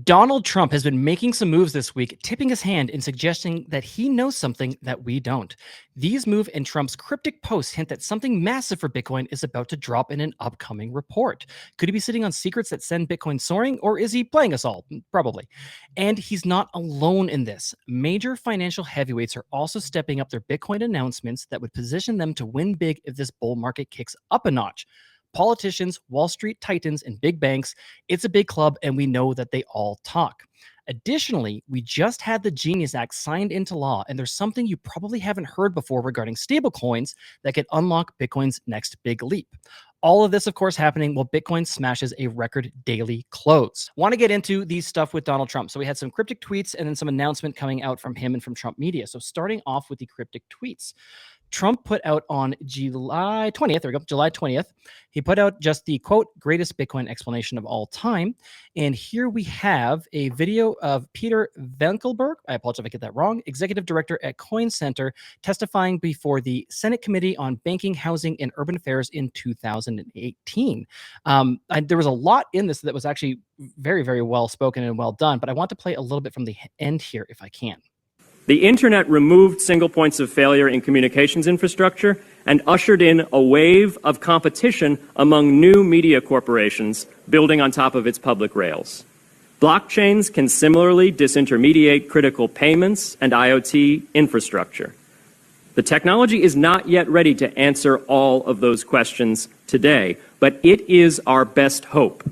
Donald Trump has been making some moves this week, tipping his hand and suggesting that he knows something that we don't. These move and Trump's cryptic posts hint that something massive for Bitcoin is about to drop in an upcoming report. Could he be sitting on secrets that send Bitcoin soaring, or is he playing us all? Probably. And he's not alone in this. Major financial heavyweights are also stepping up their Bitcoin announcements that would position them to win big if this bull market kicks up a notch. Politicians, Wall Street titans, and big banks, it's a big club, and we know that they all talk. Additionally, we just had the Genius Act signed into law, and there's something you probably haven't heard before regarding stablecoins that could unlock Bitcoin's next big leap. All of this, of course, happening while Bitcoin smashes a record daily close. Want to get into these stuff with Donald Trump. So we had some cryptic tweets and then some announcement coming out from him and from Trump media. So starting off with the cryptic tweets. Trump put out on July 20th, there we go, July 20th, he put out just the, quote, greatest Bitcoin explanation of all time. And here we have a video of Peter Venkelberg, I apologize if I get that wrong, executive director at Coin Center, testifying before the Senate Committee on Banking, Housing, and Urban Affairs in 2018. There was a lot in this that was actually very, very well spoken and well done, but I want to play a little bit from the end here if I can. The internet removed single points of failure in communications infrastructure and ushered in a wave of competition among new media corporations building on top of its public rails. Blockchains can similarly disintermediate critical payments and IoT infrastructure. The technology is not yet ready to answer all of those questions today, but it is our best hope.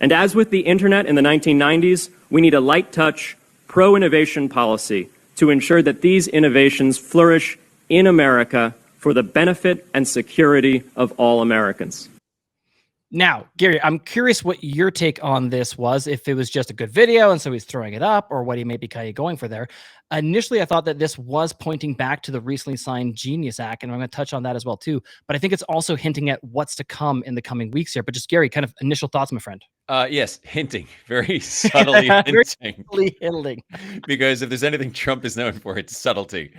And as with the internet in the 1990s, we need a light touch, pro-innovation policy to ensure that these innovations flourish in America for the benefit and security of all Americans. Now, Gary, I'm curious what your take on this was, if it was just a good video and so he's throwing it up, or what he may be kind of going for there. Initially, I thought that this was pointing back to the recently signed Genius Act, and I'm going to touch on that as well, too. But I think it's also hinting at what's to come in the coming weeks here. But just, Gary, kind of initial thoughts, my friend. Yes, hinting, very subtly hinting. Very subtly hinting. Because if there's anything Trump is known for, it's subtlety.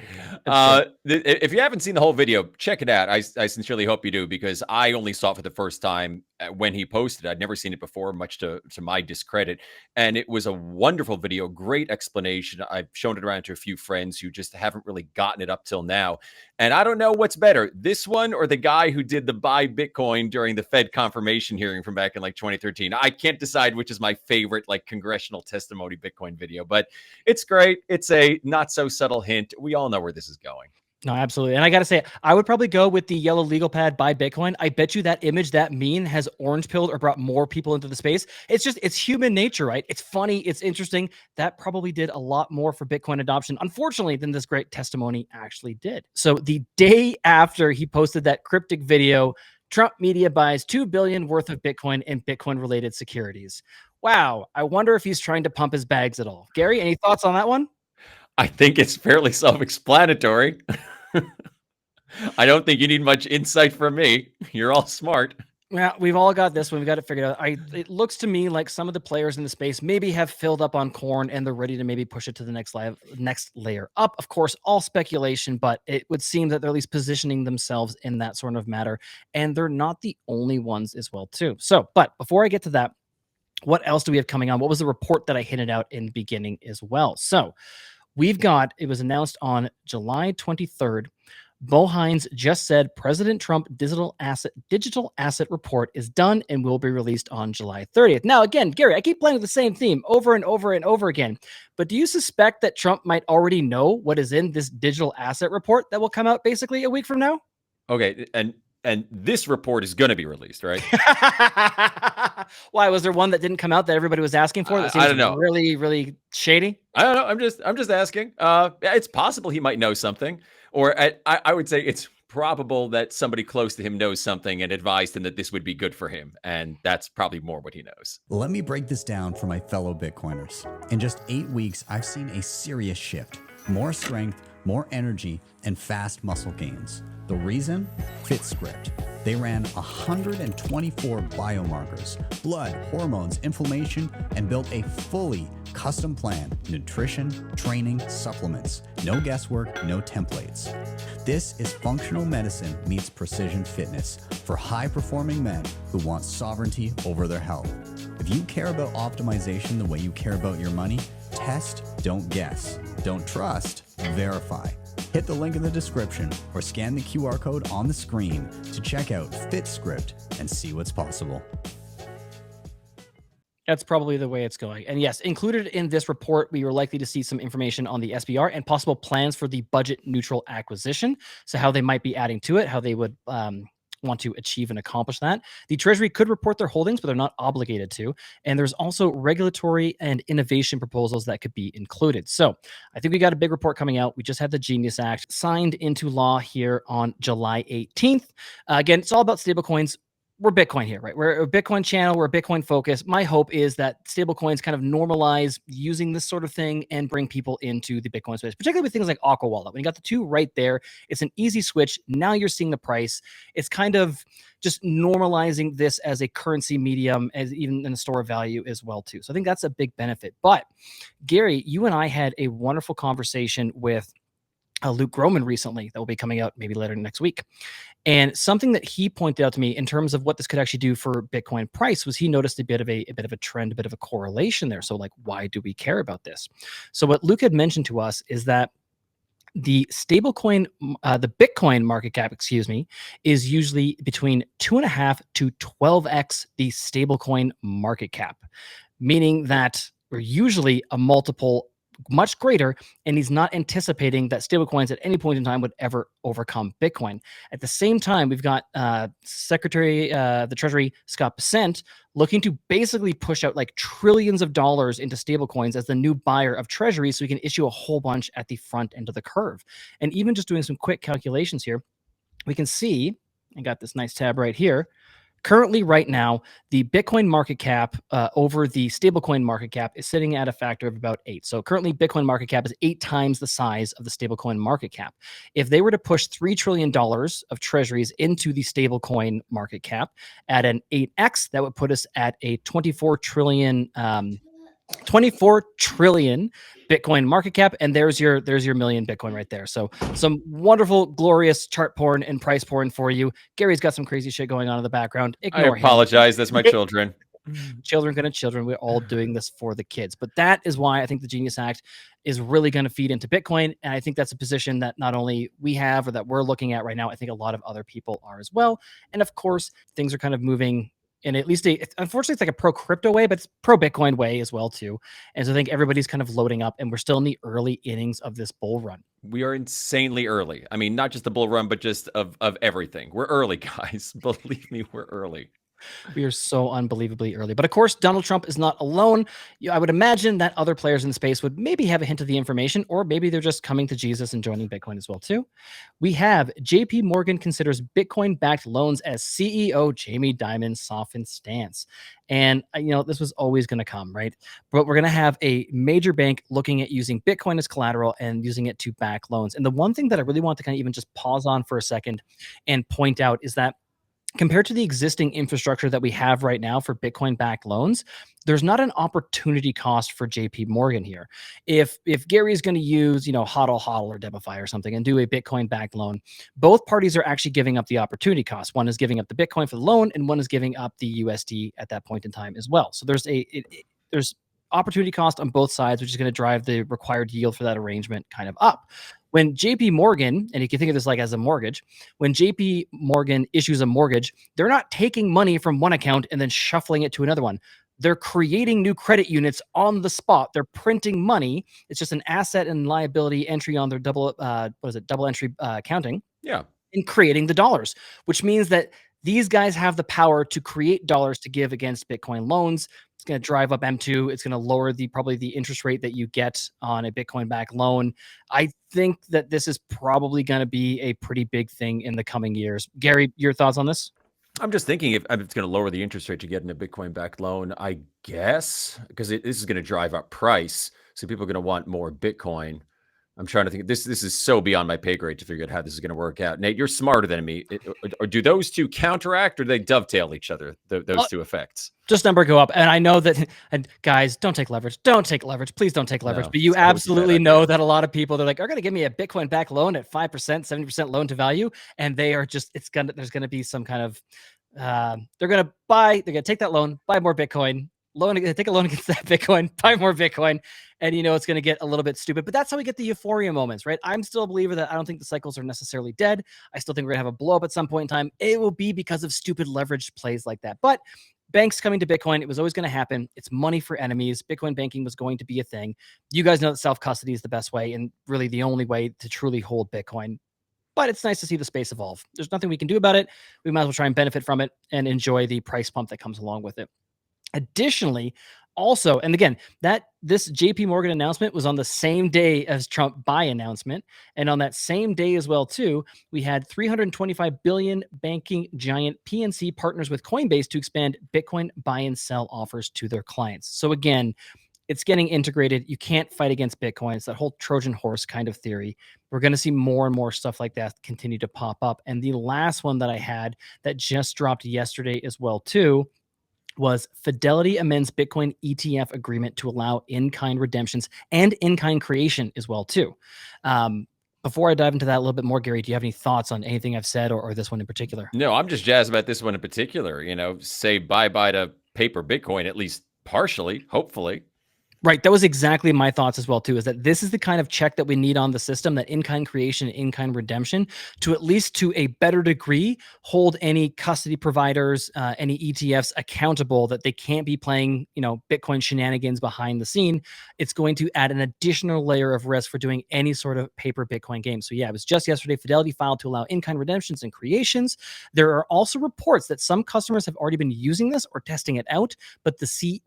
If you haven't seen the whole video, check it out. I sincerely hope you do, because I only saw it for the first time when he posted. I'd never seen it before, much to my discredit. And it was a wonderful video, great explanation. I've shown it around to a few friends who just haven't really gotten it up till now. And I don't know what's better, this one or the guy who did the buy Bitcoin during the Fed confirmation hearing from back in like 2013. I can't decide which is my favorite like congressional testimony Bitcoin video, but it's great. It's a not so subtle hint. We all know where this is going. No, absolutely. And I got to say, I would probably go with the yellow legal pad buy Bitcoin. I bet you that image, that meme has orange pilled or brought more people into the space. It's human nature, right? It's funny. It's interesting. That probably did a lot more for Bitcoin adoption, unfortunately, than this great testimony actually did. So the day after he posted that cryptic video, Trump media buys $2 billion worth of Bitcoin and Bitcoin related securities. Wow. I wonder if he's trying to pump his bags at all. Gary, any thoughts on that one? I think it's fairly self-explanatory. I don't think you need much insight from me. You're all smart. Yeah, we've all got this one. We got it figured out. It looks to me like some of the players in the space maybe have filled up on corn and they're ready to maybe push it to the next layer up. Of course, all speculation, but it would seem that they're at least positioning themselves in that sort of matter. And they're not the only ones as well, too. So, but before I get to that, what else do we have coming on? What was the report that I hinted out in the beginning as well? So we've got, it was announced on July 23rd. Bo Hines just said President Trump digital asset report is done and will be released on July 30th. Now, again, Gary, I keep playing with the same theme over and over and over again, but do you suspect that Trump might already know what is in this digital asset report that will come out basically a week from now? Okay, and this report is going to be released, right? Why, was there one that didn't come out that everybody was asking for? That seems I don't know. Really, really shady. I don't know. I'm just asking. It's possible he might know something, or I would say it's probable that somebody close to him knows something and advised him that this would be good for him, and that's probably more what he knows. Let me break this down for my fellow Bitcoiners. In just 8 weeks, I've seen a serious shift. More strength, more energy, and fast muscle gains. The reason? FITSCRIPT. They ran 124 biomarkers, blood, hormones, inflammation, and built a fully custom plan, nutrition, training, supplements. No guesswork, no templates. This is functional medicine meets precision fitness for high-performing men who want sovereignty over their health. If you care about optimization the way you care about your money, test, don't guess. Don't trust, verify. Hit the link in the description or scan the QR code on the screen to check out FITSCRIPT and see what's possible. That's probably the way it's going. And yes, included in this report, we are likely to see some information on the SBR and possible plans for the budget neutral acquisition. So how they might be adding to it, how they would want to achieve and accomplish that. The Treasury could report their holdings, but they're not obligated to. And there's also regulatory and innovation proposals that could be included. So I think we got a big report coming out. We just had the Genius Act signed into law here on July 18th. Again, it's all about stablecoins. We're Bitcoin here, right? We're a Bitcoin channel. We're a Bitcoin focus. My hope is that stablecoins kind of normalize using this sort of thing and bring people into the Bitcoin space, particularly with things like Aqua Wallet. When you got the two right there, it's an easy switch. Now you're seeing the price. It's kind of just normalizing this as a currency medium, as even in a store of value as well too. So I think that's a big benefit. But Gary, you and I had a wonderful conversation with Luke Groman recently that will be coming out maybe later next week. And something that he pointed out to me in terms of what this could actually do for Bitcoin price was he noticed a bit of a trend, a bit of a correlation there. So like, why do we care about this? So what Luke had mentioned to us is that the stablecoin, the Bitcoin market cap, is usually between 2.5 to 12x the stablecoin market cap, meaning that we're usually a multiple much greater, and he's not anticipating that stablecoins at any point in time would ever overcome Bitcoin. At the same time, we've got Secretary the Treasury Scott Bessent looking to basically push out like trillions of dollars into stablecoins as the new buyer of treasuries, so he can issue a whole bunch at the front end of the curve. And even just doing some quick calculations here, we can see, I got this nice tab right here. Currently, right now, the Bitcoin market cap over the stablecoin market cap is sitting at a factor of about 8. So currently, Bitcoin market cap is 8 times the size of the stablecoin market cap. If they were to push $3 trillion of treasuries into the stablecoin market cap at an 8x, that would put us at a 24 trillion Bitcoin market cap, and there's your million Bitcoin right there. So some wonderful, glorious chart porn and price porn for you. Gary's got some crazy shit going on in the background. Ignore I apologize. That's my children. Children gonna children. We're all doing this for the kids. But that is why I think the Genius Act is really going to feed into Bitcoin. And I think that's a position that not only we have or that we're looking at right now, I think a lot of other people are as well. And of course, things are kind of moving in at least unfortunately, it's like a pro crypto way, but it's pro Bitcoin way as well too. And so I think everybody's kind of loading up, and we're still in the early innings of this bull run. We are insanely early. I mean, not just the bull run, but just of everything. We're early, guys. Believe me, we're early. We are so unbelievably early. But of course, Donald Trump is not alone. I would imagine that other players in the space would maybe have a hint of the information, or maybe they're just coming to Jesus and joining Bitcoin as well too. We have JP Morgan considers Bitcoin-backed loans as CEO Jamie Dimon's softened stance. And, this was always going to come, right? But we're going to have a major bank looking at using Bitcoin as collateral and using it to back loans. And the one thing that I really want to kind of even just pause on for a second and point out is that compared to the existing infrastructure that we have right now for Bitcoin-backed loans, there's not an opportunity cost for JP Morgan here. If Gary is going to use, HODL or Demify or something and do a Bitcoin-backed loan, both parties are actually giving up the opportunity cost. One is giving up the Bitcoin for the loan, and one is giving up the USD at that point in time as well. So there's opportunity cost on both sides, which is going to drive the required yield for that arrangement kind of up. When JP Morgan, and you can think of this like as a mortgage, when JP Morgan issues a mortgage, they're not taking money from one account and then shuffling it to another one. They're creating new credit units on the spot. They're printing money. It's just an asset and liability entry on their double entry accounting. Yeah. And creating the dollars, which means that these guys have the power to create dollars to give against Bitcoin loans. It's going to drive up M2. It's going to lower probably the interest rate that you get on a Bitcoin-backed loan. I think that this is probably going to be a pretty big thing in the coming years. Gary, your thoughts on this? I'm just thinking if it's going to lower the interest rate you get in a Bitcoin-backed loan, I guess, because this is going to drive up price. So people are going to want more Bitcoin. I'm trying to think. This is so beyond my pay grade to figure out how this is going to work out. Nate, you're smarter than me. Or do those two counteract, or do they dovetail each other? Those two effects. Just number go up, and I know that. And guys, don't take leverage. Don't take leverage. Please don't take leverage. No, but you absolutely know that a lot of people they're going to give me a Bitcoin-backed loan at 5%, 70% loan to value, and they are just. There's going to be some kind of. They're going to take that loan, buy more Bitcoin, take a loan against that Bitcoin, buy more Bitcoin, and it's going to get a little bit stupid. But that's how we get the euphoria moments, right? I'm still a believer that I don't think the cycles are necessarily dead. I still think we're going to have a blow up at some point in time. It will be because of stupid leveraged plays like that. But banks coming to Bitcoin, it was always going to happen. It's money for enemies. Bitcoin banking was going to be a thing. You guys know that self-custody is the best way and really the only way to truly hold Bitcoin. But it's nice to see the space evolve. There's nothing we can do about it. We might as well try and benefit from it and enjoy the price pump that comes along with it. Additionally, also, and again, this JP Morgan announcement was on the same day as Trump buy announcement. And on that same day as well, too, we had 325 billion banking giant PNC partners with Coinbase to expand Bitcoin buy and sell offers to their clients. So again, it's getting integrated. You can't fight against Bitcoin. It's that whole Trojan horse kind of theory. We're going to see more and more stuff like that continue to pop up. And the last one that I had that just dropped yesterday as well, too, was Fidelity amends Bitcoin ETF agreement to allow in-kind redemptions and in-kind creation as well, too. Before I dive into that a little bit more, Gary, do you have any thoughts on anything I've said or this one in particular? No, I'm just jazzed about this one in particular. Say bye-bye to paper Bitcoin, at least partially, hopefully. Right. That was exactly my thoughts as well, too, is that this is the kind of check that we need on the system, that in-kind creation, in-kind redemption, to at least to a better degree, hold any custody providers, any ETFs accountable that they can't be playing, Bitcoin shenanigans behind the scene. It's going to add an additional layer of risk for doing any sort of paper Bitcoin game. So yeah, it was just yesterday, Fidelity filed to allow in-kind redemptions and creations. There are also reports that some customers have already been using this or testing it out, but the SEC,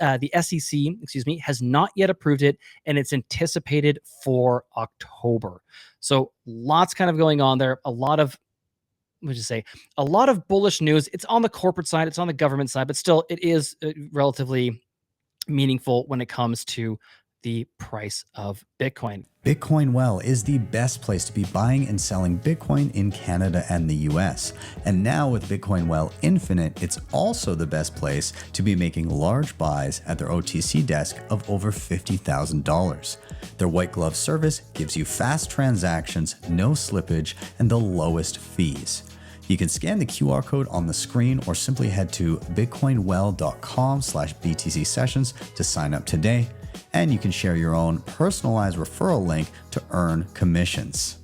has not yet approved it, and it's anticipated for October. So lots kind of going on there. A lot of bullish news. It's on the corporate side, it's on the government side, but still it is relatively meaningful when it comes to the price of Bitcoin. Bitcoin Well is the best place to be buying and selling Bitcoin in Canada and the US. And now with Bitcoin Well Infinite, it's also the best place to be making large buys at their OTC desk of over $50,000. Their white glove service gives you fast transactions, no slippage, and the lowest fees. You can scan the QR code on the screen or simply head to bitcoinwell.com/BTC sessions to sign up today. And you can share your own personalized referral link to earn commissions.